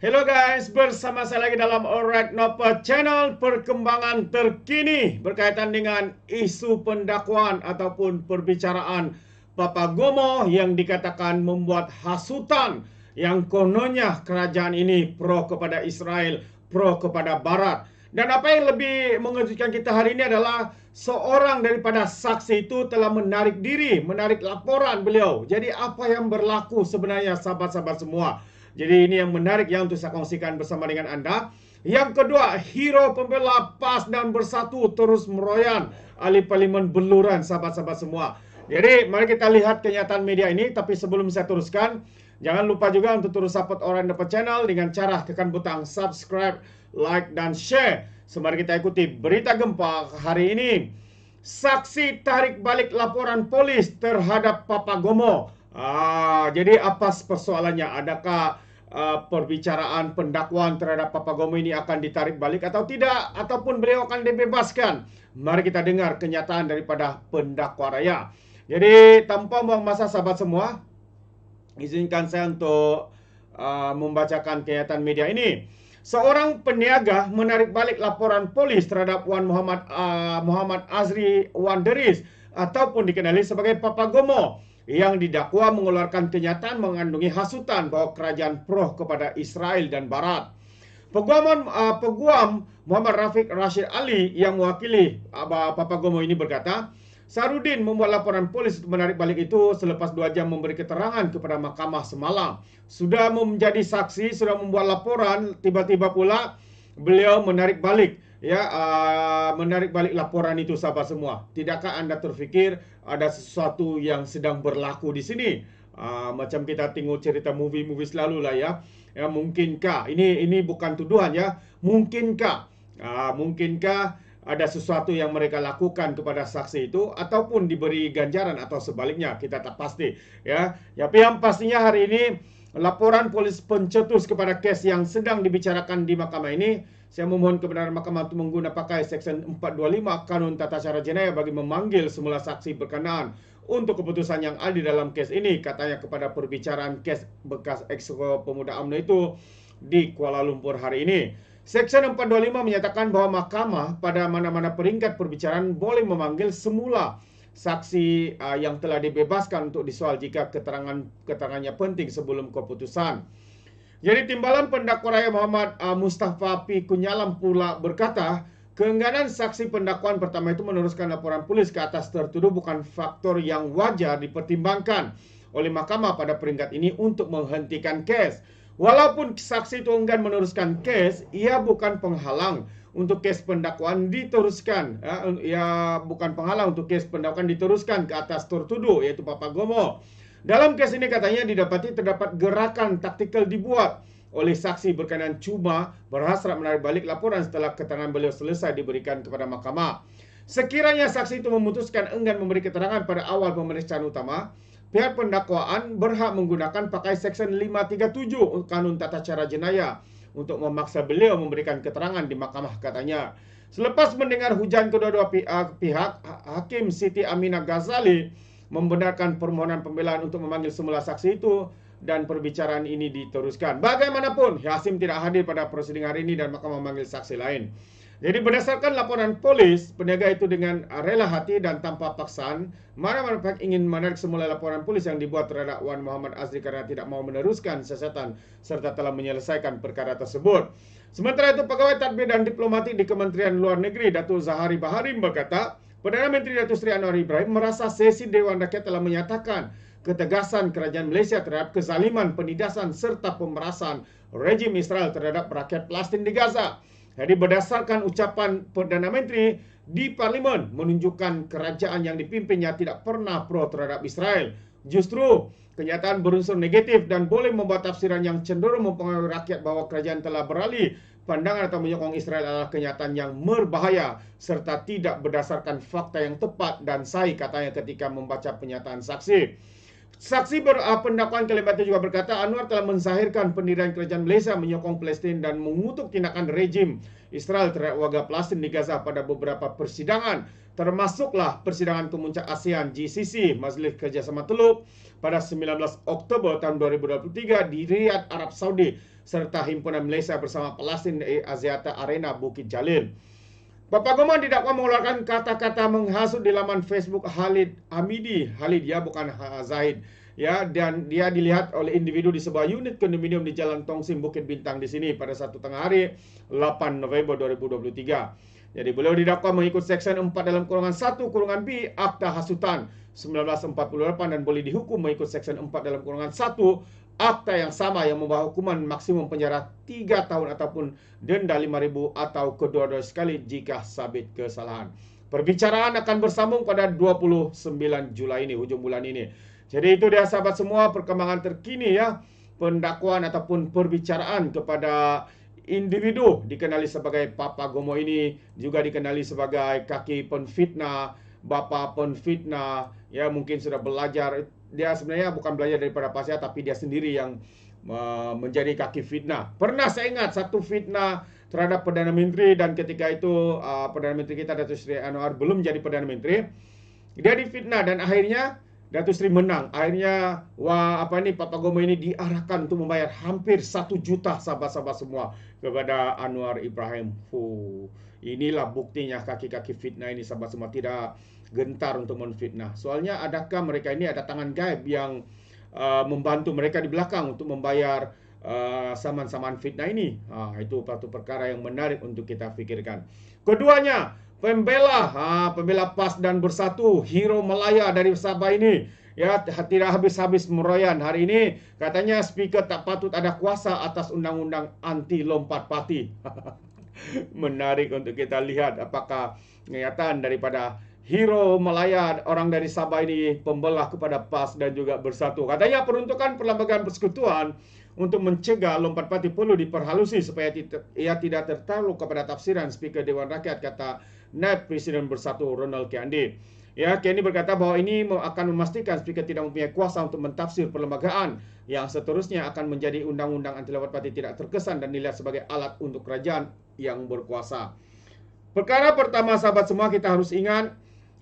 Hello guys, bersama saya lagi dalam Alright Nova Channel. Perkembangan terkini berkaitan dengan isu pendakwaan ataupun perbicaraan Papa Gomo yang dikatakan membuat hasutan yang kononnya kerajaan ini pro kepada Israel, pro kepada Barat. Dan apa yang lebih mengejutkan kita hari ini adalah seorang daripada saksi itu telah menarik diri, menarik laporan beliau. Jadi apa yang berlaku sebenarnya sahabat-sahabat semua? Jadi ini yang menarik ya untuk saya kongsikan bersama dengan Anda. Yang kedua, hero pembela PAS dan Bersatu terus meroyan ahli parlimen beluran sahabat-sahabat semua. Jadi mari kita lihat kenyataan media ini. Tapi sebelum saya teruskan, jangan lupa juga untuk terus support Alright Nova Channel dengan cara tekan butang subscribe, like, dan share. Mari kita ikuti berita gempa hari ini. Saksi tarik balik laporan polis terhadap Papa Gomo. Jadi apa persoalannya? Adakah perbicaraan pendakwaan terhadap Papa Gomo ini akan ditarik balik atau tidak, ataupun beliau akan dibebaskan? Mari kita dengar kenyataan daripada pendakwa raya. Jadi tanpa buang masa sahabat semua, izinkan saya untuk membacakan kenyataan media ini. Seorang peniaga menarik balik laporan polis terhadap Wan Muhammad Azri Wanderis ataupun dikenali sebagai Papa Gomo yang didakwa mengeluarkan kenyataan mengandungi hasutan bahwa kerajaan pro kepada Israel dan Barat. Peguam Muhammad Rafiq Rashid Ali yang mewakili Papa Gomo ini berkata, Sarudin membuat laporan polis untuk menarik balik itu selepas 2 jam memberi keterangan kepada mahkamah semalam. Sudah menjadi saksi, sudah membuat laporan, tiba-tiba pula beliau menarik balik. Menarik balik laporan itu sahabat semua. Tidakkah Anda terfikir ada sesuatu yang sedang berlaku di sini? Macam kita tengok cerita movie selalu lah ya. Mungkinkah ini bukan tuduhan ya? Mungkinkah ada sesuatu yang mereka lakukan kepada saksi itu ataupun diberi ganjaran atau sebaliknya? Kita tak pasti ya. Tapi yang pastinya hari ini laporan polis pencetus kepada kes yang sedang dibicarakan di mahkamah ini, saya memohon kebenaran mahkamah untuk menggunakan pakai Seksyen 425 Kanun Tata Cara Jenayah bagi memanggil semula saksi berkenaan untuk keputusan yang adil dalam kes ini, katanya kepada perbicaraan kes bekas Exco Pemuda UMNO itu di Kuala Lumpur hari ini. Seksyen 425 menyatakan bahwa mahkamah pada mana-mana peringkat perbicaraan boleh memanggil semula saksi yang telah dibebaskan untuk disoal jika keterangannya penting sebelum keputusan. Jadi timbalan pendakwa raya Muhammad Mustafa P. Kunyalam pula berkata, keengganan saksi pendakwaan pertama itu meneruskan laporan polis ke atas tertuduh bukan faktor yang wajar dipertimbangkan oleh mahkamah pada peringkat ini untuk menghentikan kes. Walaupun saksi itu enggan meneruskan kes, ia bukan penghalang untuk kes pendakwaan diteruskan. Bukan penghalang untuk kes pendakwaan diteruskan ke atas tertuduh, yaitu Papa Gomo. Dalam kes ini katanya didapati terdapat gerakan taktikal dibuat oleh saksi berkenaan cuma berhasrat menarik balik laporan setelah keterangan beliau selesai diberikan kepada mahkamah. Sekiranya saksi itu memutuskan enggan memberi keterangan pada awal pemeriksaan utama, pihak pendakwaan berhak menggunakan pakai Seksyen 537 Kanun Tata Cara Jenayah untuk memaksa beliau memberikan keterangan di mahkamah, katanya. Selepas mendengar hujan kedua-dua pihak, Hakim Siti Aminah Ghazali membenarkan permohonan pembelaan untuk memanggil semula saksi itu dan perbicaraan ini diteruskan. Bagaimanapun, Hasim tidak hadir pada persidangan hari ini dan mahkamah memanggil saksi lain. Jadi berdasarkan laporan polis, peniaga itu dengan rela hati dan tanpa paksaan mana-mana pihak ingin menarik semula laporan polis yang dibuat terhadap Wan Muhammad Azri karena tidak mau meneruskan siasatan serta telah menyelesaikan perkara tersebut. Sementara itu, pegawai tadbir dan diplomatik di Kementerian Luar Negeri Datuk Zahari Baharim berkata, Perdana Menteri Datuk Seri Anwar Ibrahim merasa sesi Dewan Rakyat telah menyatakan ketegasan kerajaan Malaysia terhadap kezaliman, penindasan serta pemerasan rejim Israel terhadap rakyat Palestin di Gaza. Jadi berdasarkan ucapan Perdana Menteri di Parlimen menunjukkan kerajaan yang dipimpinnya tidak pernah pro terhadap Israel. Justru kenyataan berunsur negatif dan boleh membuat tafsiran yang cenderung mempengaruhi rakyat bahwa kerajaan telah beralih pandangan atau menyokong Israel adalah kenyataan yang berbahaya serta tidak berdasarkan fakta yang tepat dan sahih, katanya ketika membaca pernyataan saksi. Saksi pendakwaan kelima itu juga berkata, Anwar telah mensahirkan pendirian kerajaan Malaysia menyokong Palestin dan mengutuk tindakan rejim Israel terhadap warga Palestin di Gaza pada beberapa persidangan, termasuklah persidangan kemuncak ASEAN GCC Majlis Kerjasama Teluk pada 19 Oktober tahun 2023 di Riyadh, Arab Saudi. serta Himpunan Malaysia bersama Palestin di Axiata Arena Bukit Jalil. Bapak Goman didakwa mengeluarkan kata-kata menghasut di laman Facebook Khalid Hamidi. Khalid ya, bukan Zahid. Ya, dan dia dilihat oleh individu di sebuah unit kondominium di Jalan Tongsim Bukit Bintang di sini pada Sabtu tengah hari 8 November 2023. Jadi beliau didakwa mengikut Seksyen 4 dalam kurungan 1 kurungan B Akta Hasutan 1948 dan boleh dihukum mengikut Seksyen 4 dalam kurungan 1 akta yang sama yang membawa hukuman maksimum penjara 3 tahun ataupun denda 5,000 atau kedua-dua sekali jika sabit kesalahan. Perbicaraan akan bersambung pada 29 Julai ini, hujung bulan ini. Jadi itu dia sahabat semua perkembangan terkini ya, pendakwaan ataupun perbicaraan kepada individu dikenali sebagai Papa Gomo ini, juga dikenali sebagai kaki penfitnah, bapa penfitnah, ya mungkin sudah belajar. Dia sebenarnya bukan belajar daripada pasien, tapi dia sendiri yang menjadi kaki fitnah. Pernah saya ingat satu fitnah terhadap Perdana Menteri, dan ketika itu Perdana Menteri kita Datuk Seri Anwar belum jadi Perdana Menteri. Dia difitnah dan akhirnya Datuk Seri menang. Akhirnya Papa Gomo ini diarahkan untuk membayar hampir 1 juta sahabat-sahabat semua kepada Anwar Ibrahim. Inilah buktinya kaki-kaki fitnah ini sahabat semua tidak gentar untuk menfitnah. Soalnya adakah mereka ini ada tangan gaib yang membantu mereka di belakang untuk membayar saman-saman fitnah ini? Itu satu perkara yang menarik untuk kita fikirkan. Keduanya, pembela PAS dan Bersatu, hero Melaya dari Sabah ini, ya tidak habis-habis meroyan. Hari ini katanya speaker tak patut ada kuasa atas undang-undang anti lompat parti. Menarik untuk kita lihat apakah kenyataan daripada hero Melaya, orang dari Sabah ini, pembelah kepada PAS dan juga Bersatu. Katanya peruntukan perlembagaan persekutuan untuk mencegah lompat parti perlu diperhalusi supaya ia tidak tertakluk kepada tafsiran Speaker Dewan Rakyat, kata Naib Presiden Bersatu Ronald Kiandi. Ya, Kiandi berkata bahwa ini akan memastikan Speaker tidak mempunyai kuasa untuk mentafsir perlembagaan yang seterusnya akan menjadi undang-undang anti lompat parti tidak terkesan dan dilihat sebagai alat untuk kerajaan yang berkuasa. Perkara pertama sahabat semua, kita harus ingat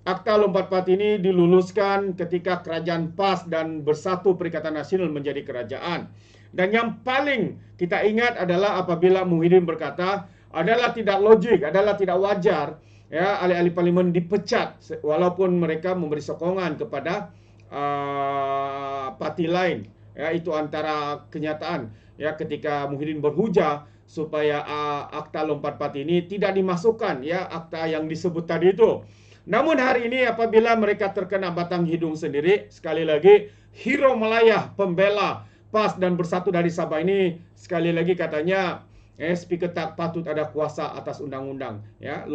Akta Lompat Parti ini diluluskan ketika kerajaan PAS dan Bersatu Perikatan Nasional menjadi kerajaan. Dan yang paling kita ingat adalah apabila Muhyiddin berkata adalah tidak logik, adalah tidak wajar ya ahli-ahli parlimen dipecat walaupun mereka memberi sokongan kepada parti lain. Ya, itu antara kenyataan ya ketika Muhyiddin berhujah supaya Akta Lompat Parti ini tidak dimasukkan ya akta yang disebut tadi itu. Namun hari ini apabila mereka terkena batang hidung sendiri, sekali lagi hero Melaya, pembela PAS dan Bersatu dari Sabah ini, sekali lagi katanya Speaker tak patut ada kuasa atas undang-undang ya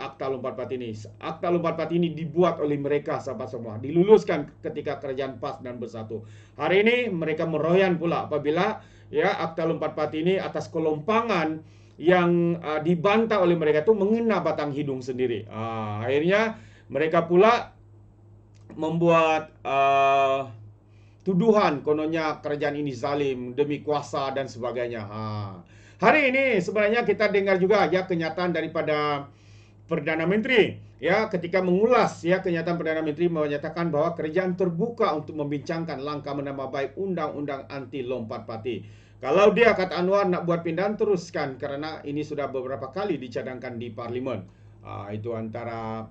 Akta Lompat Parti ini. Akta Lompat Parti ini dibuat oleh mereka sahabat semua, diluluskan ketika kerajaan PAS dan Bersatu. Hari ini mereka meroyan pula apabila ya Akta Lompat Parti ini atas kelompangan yang dibantah oleh mereka itu mengena batang hidung sendiri. Akhirnya mereka pula membuat tuduhan kononnya kerajaan ini zalim demi kuasa dan sebagainya. Hari ini sebenarnya kita dengar juga ya kenyataan daripada Perdana Menteri ya ketika mengulas ya kenyataan Perdana Menteri menyatakan bahwa kerajaan terbuka untuk membincangkan langkah menambah baik undang-undang anti lompat parti. Kalau dia kata Anwar nak buat pindahan, teruskan karena ini sudah beberapa kali dicadangkan di parlimen. Itu antara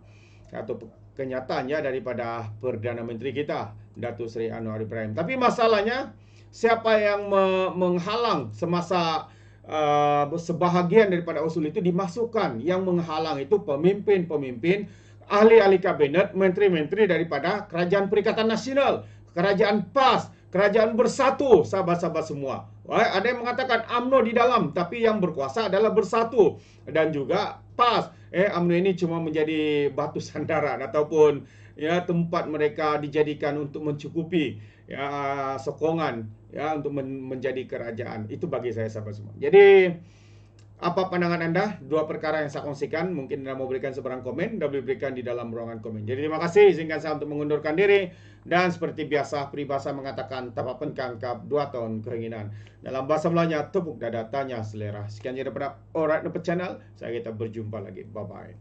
satu kenyataan ya daripada Perdana Menteri kita Datuk Seri Anwar Ibrahim. Tapi masalahnya siapa yang menghalang semasa sebahagian daripada usul itu dimasukkan? Yang menghalang itu pemimpin-pemimpin, ahli-ahli kabinet, menteri-menteri daripada Kerajaan Perikatan Nasional, Kerajaan PAS, Kerajaan Bersatu, sahabat-sahabat semua. Ada yang mengatakan UMNO di dalam, tapi yang berkuasa adalah Bersatu dan juga PAS. UMNO ini cuma menjadi batu sandaran ataupun ya tempat mereka dijadikan untuk mencukupi ya sokongan ya untuk menjadi kerajaan. Itu bagi saya sahabat semua. Jadi apa pandangan Anda? Dua perkara yang saya kongsikan. Mungkin Anda mau berikan sebarang komen, Anda boleh berikan di dalam ruangan komen. Jadi terima kasih, izinkan saya untuk mengundurkan diri. Dan seperti biasa, peribahasa mengatakan tapapan kangkap 2 tahun keringinan. Dalam bahasa Melayunya, tepuk dada, tanya selera. Sekian daripada Alright Dapat Channel. Saya kita berjumpa lagi. Bye-bye.